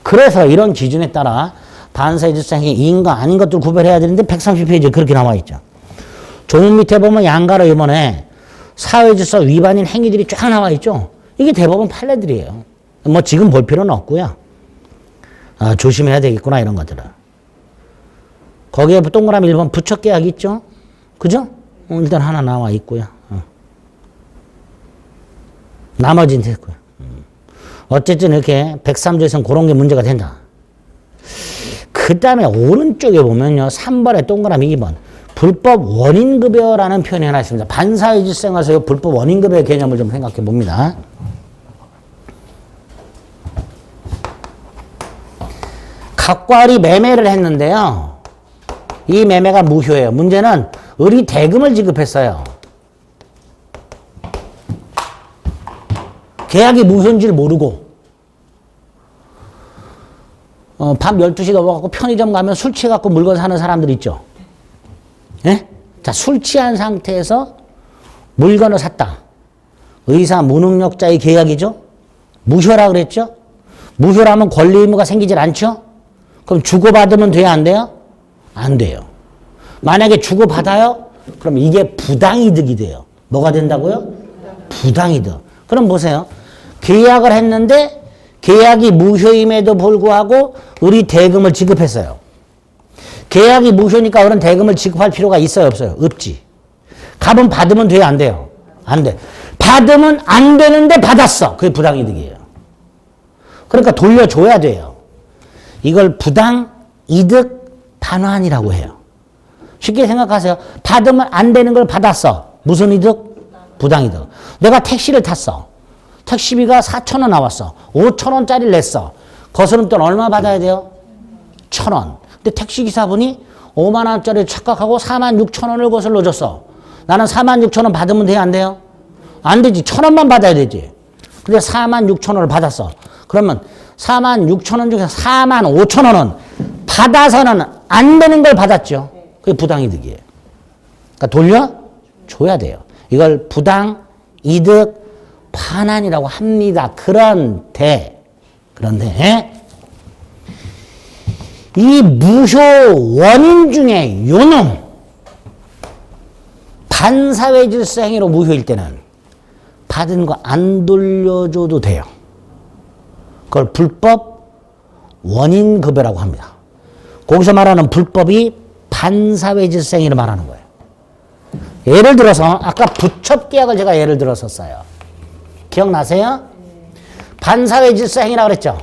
S1: 그래서 이런 기준에 따라 반사회 질서 행위 인과 아닌 것들 구별해야 되는데 130페이지에 그렇게 나와 있죠. 조문 밑에 보면 양가로 이번에 사회질서 위반인 행위들이 쫙 나와 있죠. 이게 대법원 판례들이에요. 뭐 지금 볼 필요는 없고요. 조심해야 되겠구나 이런 것들은. 거기에 동그라미 1번 부처계약 있죠. 그죠? 일단 하나 나와 있고요. 나머지는 됐고요. 어쨌든 이렇게 103조에서는 그런 게 문제가 된다. 그 다음에 오른쪽에 보면요. 3번에 동그라미 2번. 불법 원인급여라는 표현이 하나 있습니다. 반사회 질서에서 불법 원인급여의 개념을 좀 생각해 봅니다. 각과 을이 매매를 했는데요. 이 매매가 무효예요. 문제는 을이 대금을 지급했어요. 계약이 무효인지를 모르고 밤 12시 넘어가고 편의점 가면 술 취해갖고 물건 사는 사람들 있죠. 예? 자, 술 취한 상태에서 물건을 샀다. 의사 무능력자의 계약이죠. 무효라 그랬죠. 무효라면 권리 의무가 생기질 않죠. 그럼 주고받으면 돼요 안 돼요? 안 돼요. 만약에 주고받아요? 그럼 이게 부당이득이 돼요. 뭐가 된다고요? 부당이득. 그럼 보세요. 계약을 했는데 계약이 무효임에도 불구하고 을이 대금을 지급했어요. 계약이 무효니까 을은 대금을 지급할 필요가 있어요 없어요? 없지. 값은 받으면 돼요 안 돼요? 안 돼. 받으면 안 되는데 받았어. 그게 부당이득이에요. 그러니까 돌려줘야 돼요. 이걸 부당이득 반환이라고 해요. 쉽게 생각하세요. 받으면 안 되는 걸 받았어. 무슨 이득? 부당이득. 내가 택시를 탔어. 택시비가 4,000원 나왔어. 5,000원짜리를 냈어. 거스름돈 얼마 받아야 돼요? 1,000원. 근데 택시기사분이 5만 원짜리 착각하고 46,000원을 거슬러 줬어. 나는 46,000원 받으면 돼요? 안 돼요? 안 되지. 1,000원만 받아야 되지. 근데 46,000원을 받았어. 그러면 46,000원 중에서 45,000원은 받아서는 안 되는 걸 받았죠. 그게 부당이득이에요. 그러니까 돌려줘야 돼요. 이걸 부당이득 반환이라고 합니다. 그런데 이 무효 원인 중에 요놈 반사회 질서 행위로 무효일 때는 받은 거 안 돌려줘도 돼요. 그걸 불법 원인 급여라고 합니다. 거기서 말하는 불법이 반사회 질서 행위를 말하는 거예요. 예를 들어서 아까 부첩 계약을 제가 예를 들었었어요. 기억나세요? 반사회 질서 행위라고 그랬죠?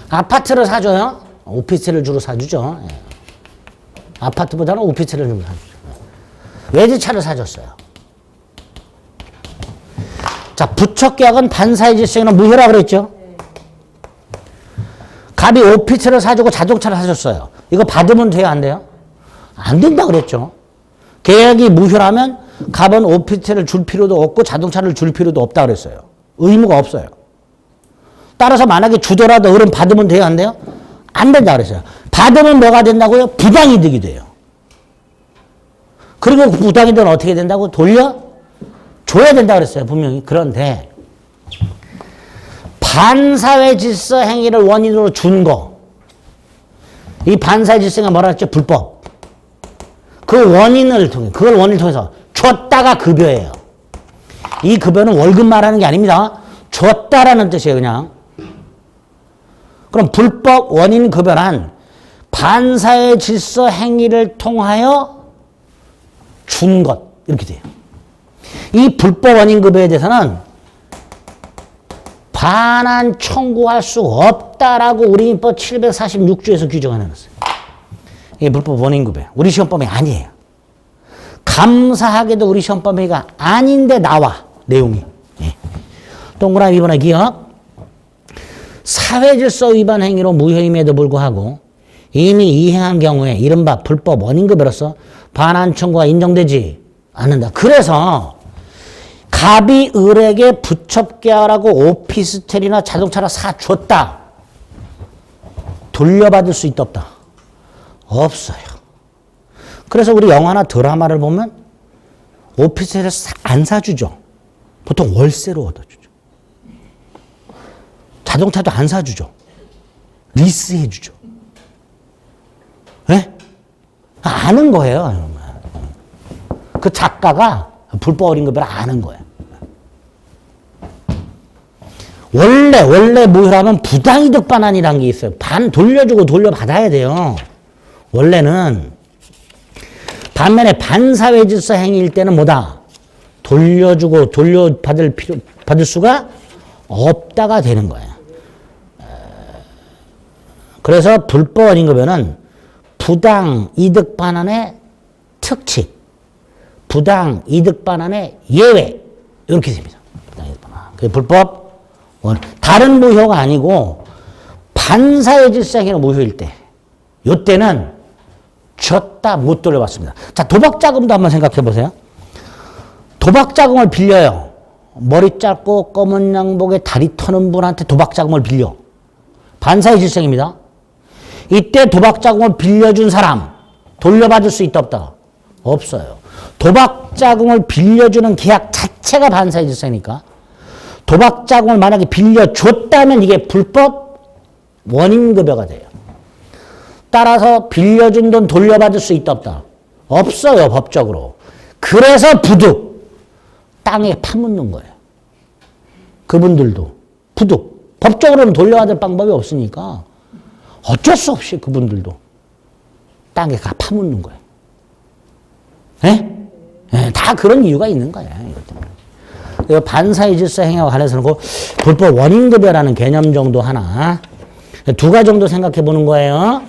S1: 아파트를 사줘요. 오피스텔을 주로 사주죠. 아파트보다는 오피스텔을 좀 사주죠. 외제차를 사줬어요. 자, 부첩 계약은 반사회 질서 행위는 무효라고 그랬죠? 갑이 오피스를 사주고 자동차를 사줬어요. 이거 받으면 돼요, 안 돼요? 안 된다 그랬죠. 계약이 무효라면 갑은 오피스를 줄 필요도 없고 자동차를 줄 필요도 없다 그랬어요. 의무가 없어요. 따라서 만약에 주더라도 어른 받으면 돼요, 안 돼요? 안 된다 그랬어요. 받으면 뭐가 된다고요? 부당이득이 돼요. 그리고 그 부당이득은 어떻게 된다고? 돌려줘야 된다 그랬어요, 분명히. 그런데 반사회 질서 행위를 원인으로 준 거. 이 반사회 질서가 뭐라 했죠? 불법. 그걸 원인을 통해서 줬다가 급여예요. 이 급여는 월급 말하는 게 아닙니다. 줬다라는 뜻이에요, 그냥. 그럼 불법 원인 급여란 반사회 질서 행위를 통하여 준 것. 이렇게 돼요. 이 불법 원인 급여에 대해서는 반환 청구할 수 없다라고 우리 민법 746조에서 규정을 해놨어요. 이게 불법 원인 급여. 우리 시험범위 아니에요. 감사하게도 우리 시험범위가 아닌데 나와, 내용이. 예. 동그라미 2번에 기억. 사회질서 위반 행위로 무효임에도 불구하고 이미 이행한 경우에 이른바 불법 원인급여로서 반환 청구가 인정되지 않는다. 그래서 갑이 을에게 부첩계약하고 오피스텔이나 자동차를 사줬다. 돌려받을 수 있다 없다? 없어요. 그래서 우리 영화나 드라마를 보면 오피스텔을 안 사주죠. 보통 월세로 얻어주죠. 자동차도 안 사주죠. 리스해주죠. 네? 아는 거예요. 그 작가가 불법 어린급여를 아는 거예요. 원래 무효라면 부당이득 반환이라는 게 있어요. 반 돌려주고 돌려받아야 돼요. 원래는. 반면에 반사회 질서 행위일 때는 뭐다? 돌려주고 받을 수가 없다가 되는 거예요. 그래서 불법 원인급여는 부당 이득 반환의 특칙, 부당 이득 반환의 예외 이렇게 됩니다. 부당 이득 반환. 그게 불법 다른 무효가 아니고 반사회 질서 행위로 무효일 때, 요때는 줬다 못 돌려받습니다. 자, 도박자금도 한번 생각해 보세요. 도박자금을 빌려요. 머리 짧고 검은 양복에 다리 터는 분한테 도박자금을 빌려. 반사회 질서입니다. 이때 도박자금을 빌려준 사람 돌려받을 수 있다 없다? 없어요. 도박자금을 빌려주는 계약 자체가 반사회 질서니까 도박자금을 만약에 빌려줬다면 이게 불법 원인급여가 돼요. 따라서 빌려준 돈 돌려받을 수 있다 없다? 없어요, 법적으로. 그래서 부득 땅에 파묻는 거예요. 그분들도 부득. 법적으로는 돌려받을 방법이 없으니까 어쩔 수 없이 그분들도 땅에 가 파묻는 거예요. 네? 네, 다 그런 이유가 있는 거예요. 이것 반사회 질서 행위와 관해서는 그 불법 원인급여라는 개념 정도 하나, 두 가지 정도 생각해 보는 거예요.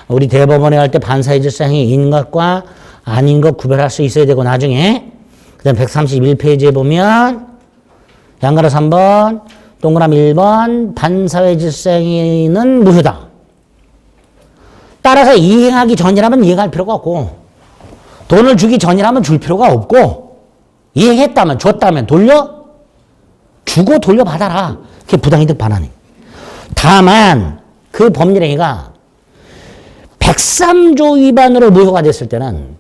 S1: 우리 대법원에 갈 때 반사회 질서 행위인 것과 아닌 것 구별할 수 있어야 되고, 나중에 그 다음 131페이지에 보면 양가로 3번 동그라미 1번 반사회 질서 행위는 무효다. 따라서 이행하기 전이라면 이행할 필요가 없고, 돈을 주기 전이라면 줄 필요가 없고, 이행했다면 줬다면 주고 돌려받아라. 그게 부당이득 반환이. 다만 그 법률행위가 103조 위반으로 무효가 됐을 때는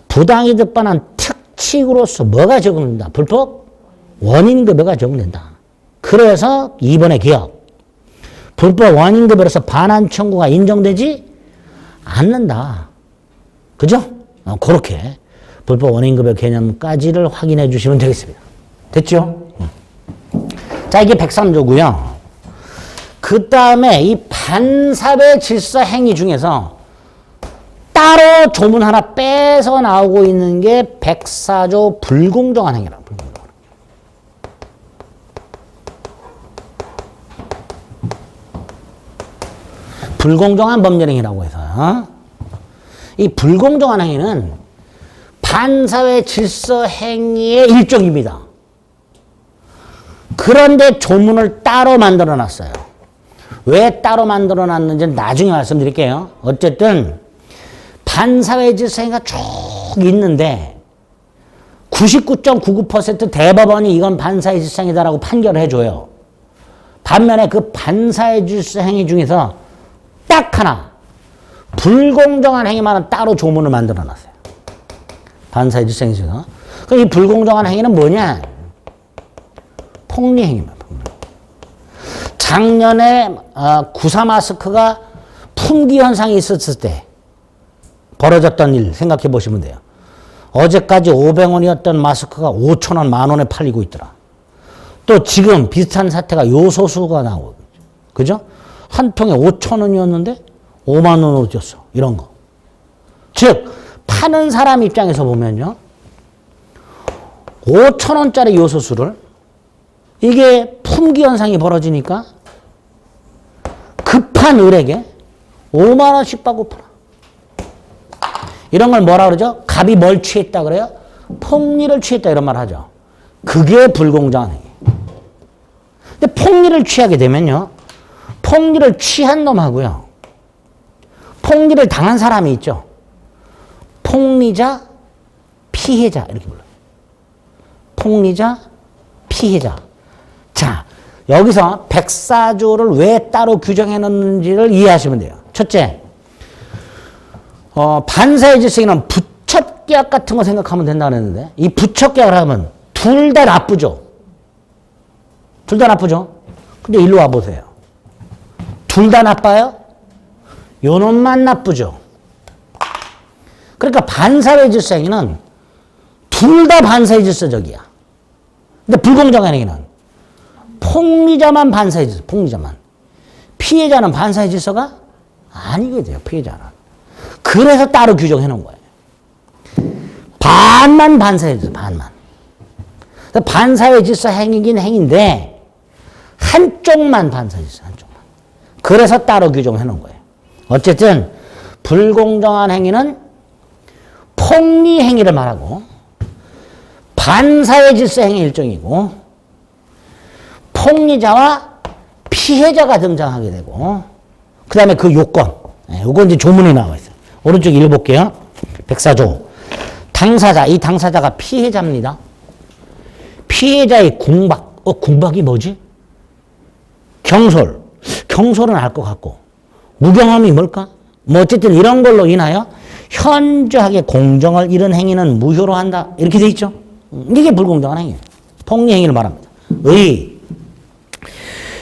S1: 부당이득 반환 특칙으로서 뭐가 적용된다? 불법 원인급여가 적용된다. 그래서 2번의 기억. 불법 원인급여로서 반환 청구가 인정되지 않는다. 그죠? 그렇게 불법 원인급여 개념까지를 확인해 주시면 되겠습니다. 됐죠? 자, 이게 103조고요. 그 다음에 이 반사회 질서 행위 중에서 따로 조문 하나 빼서 나오고 있는 게 104조 불공정한 행위라고. 불공정한 법률행위라고 해서, 이 불공정한 행위는 반사회 질서 행위의 일종입니다. 그런데 조문을 따로 만들어 놨어요. 왜 따로 만들어 놨는지는 나중에 말씀드릴게요. 어쨌든 반사회 질서행위가 쭉 있는데 99.99% 대법원이 이건 반사회 질서행위다라고 판결을 해줘요. 반면에 그 반사회 질서행위 중에서 딱 하나 불공정한 행위만은 따로 조문을 만들어 놨어요. 반사회 질서행위 중에서. 그럼 이 불공정한 행위는 뭐냐? 폭리행위입니다. 작년에 구사 마스크가 품귀 현상이 있었을 때 벌어졌던 일 생각해 보시면 돼요. 어제까지 500원이었던 마스크가 5,000원, 만원에 팔리고 있더라. 또 지금 비슷한 사태가 요소수가 나오고, 그죠? 한 통에 5,000원이었는데 5만 원으로 뛰었어. 이런 거. 즉, 파는 사람 입장에서 보면요. 5,000원짜리 요소수를 이게 품귀 현상이 벌어지니까 급한 을에게 5만 원씩 받고 팔아. 이런 걸 뭐라 그러죠? 갑이 뭘 취했다 그래요? 폭리를 취했다 이런 말 하죠. 그게 불공정한 행위. 근데 폭리를 취하게 되면요. 폭리를 취한 놈하고요. 폭리를 당한 사람이 있죠. 폭리자, 피해자 이렇게 불러요. 폭리자, 피해자. 자, 여기서 백사조를 왜 따로 규정해 놓는지를 이해하시면 돼요. 첫째, 반사회 질서행위는 부첩계약 같은 거 생각하면 된다고 했는데 이 부첩계약을 하면 둘 다 나쁘죠. 둘 다 나쁘죠. 근데 일로 와보세요. 둘 다 나빠요? 요 놈만 나쁘죠. 그러니까 반사회 질서행위는 둘 다 반사회 질서적이야. 근데 불공정한 행위는 폭리자만 반사회 질서, 폭리자만. 피해자는 반사회 질서가 아니게 돼요, 피해자는. 그래서 따로 규정해 놓은 거예요. 반만 반사회 질서, 반만. 반사회 질서 행위긴 행위인데, 한쪽만 반사회 질서, 한쪽만. 그래서 따로 규정해 놓은 거예요. 어쨌든, 불공정한 행위는 폭리 행위를 말하고, 반사회 질서 행위 일종이고, 폭리자와 피해자가 등장하게 되고, 그 다음에 그 요건. 요건 이제 조문에 나와 있어요. 오른쪽 읽어볼게요. 백사조. 당사자, 이 당사자가 피해자입니다. 피해자의 궁박. 궁박이 뭐지? 경솔. 경솔은 알 것 같고. 무경험이 뭘까? 뭐 어쨌든 이런 걸로 인하여 현저하게 공정을 잃은 행위는 무효로 한다. 이렇게 돼 있죠. 이게 불공정한 행위예요. 폭리 행위를 말합니다.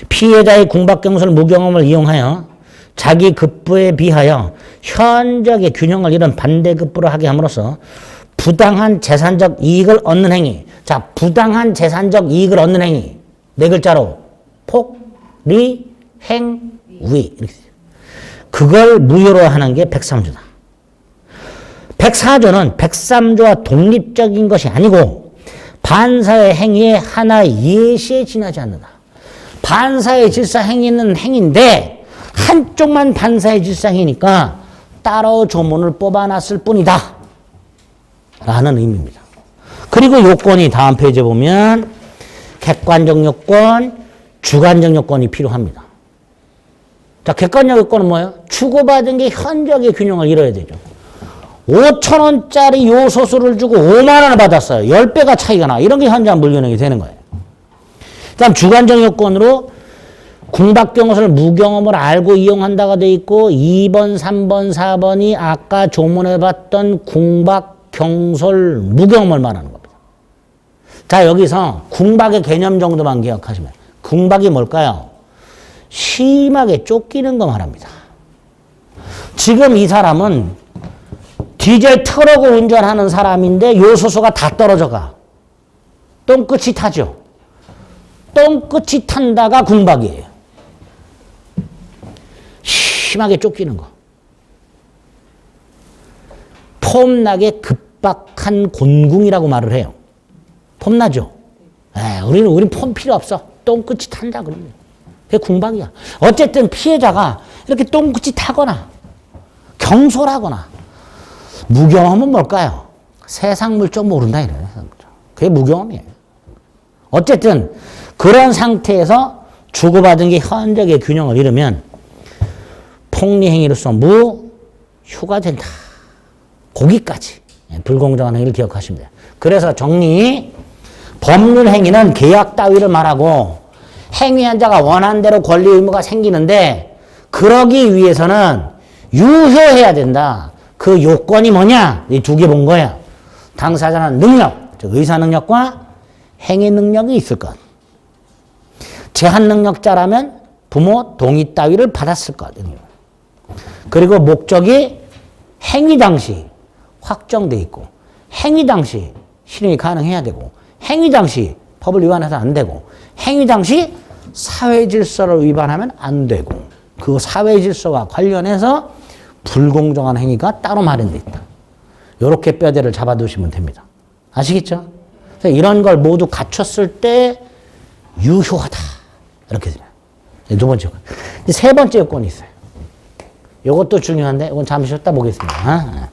S1: 피해자의 궁박, 경솔, 무경험을 이용하여 자기 급부에 비하여 현저하게 균형을 잃은 반대급부를 하게 함으로써 부당한 재산적 이익을 얻는 행위. 자, 부당한 재산적 이익을 얻는 행위. 네 글자로 폭, 리, 행, 위. 이렇게. 그걸 무효로 하는 게 103조다. 104조는 103조와 독립적인 것이 아니고 반사회 행위의 하나의 예시에 지나지 않는다. 반사회 질서 행위는 행위인데 한쪽만 반사회 질서 행위니까 따로 조문을 뽑아놨을 뿐이다. 라는 의미입니다. 그리고 요건이 다음 페이지에 보면 객관적 요건, 주관적 요건이 필요합니다. 자, 객관적 요건은 뭐예요? 주고받은 게 현저하게 균형을 이뤄야 되죠. 5,000원짜리 요소수를 주고 5만 원을 받았어요. 10배가 차이가 나. 이런 게 현저한 불균형이 되는 거예요. 그 다음 주관적 요건으로 궁박경솔 무경험을 알고 이용한다가 돼 있고 2번, 3번, 4번이 아까 조문에 봤던 궁박경솔 무경험을 말하는 겁니다. 자, 여기서 궁박의 개념 정도만 기억하시면 궁박이 뭘까요? 심하게 쫓기는 거 말합니다. 지금 이 사람은 디젤 트럭을 운전하는 사람인데 요소수가 다 떨어져 가. 똥끝이 타죠. 똥끝이 탄다가 궁박이에요. 심하게 쫓기는 거. 폼나게 급박한 곤궁이라고 말을 해요. 폼나죠? 우린 폼 필요 없어. 똥끝이 탄다 그러면. 그게 궁박이야. 어쨌든 피해자가 이렇게 똥끝이 타거나 경솔하거나 무경험은 뭘까요? 세상 물정 모른다 이래요. 그게 무경험이에요. 어쨌든 그런 상태에서 주고받은 게 현저하게 균형을 잃으면 폭리행위로서 무효가 된다. 거기까지 불공정한 행위를 기억하시면 돼요. 그래서 정리, 법률행위는 계약 따위를 말하고 행위한 자가 원한 대로 권리 의무가 생기는데 그러기 위해서는 유효해야 된다. 그 요건이 뭐냐? 이 두 개 본 거야. 당사자는 능력, 즉 의사 능력과 행위 능력이 있을 것. 제한 능력자라면 부모 동의 따위를 받았을 것. 그리고 목적이 행위 당시 확정돼 있고 행위 당시 실행이 가능해야 되고 행위 당시 법을 위반해서 안 되고 행위 당시 사회 질서를 위반하면 안 되고 그 사회 질서와 관련해서 불공정한 행위가 따로 마련돼 있다. 이렇게 뼈대를 잡아두시면 됩니다. 아시겠죠? 그래서 이런 걸 모두 갖췄을 때 유효하다. 이렇게 돼요. 두 번째 요건. 세 번째 요건이 있어요. 이것도 중요한데 이건 잠시 쉬었다 보겠습니다.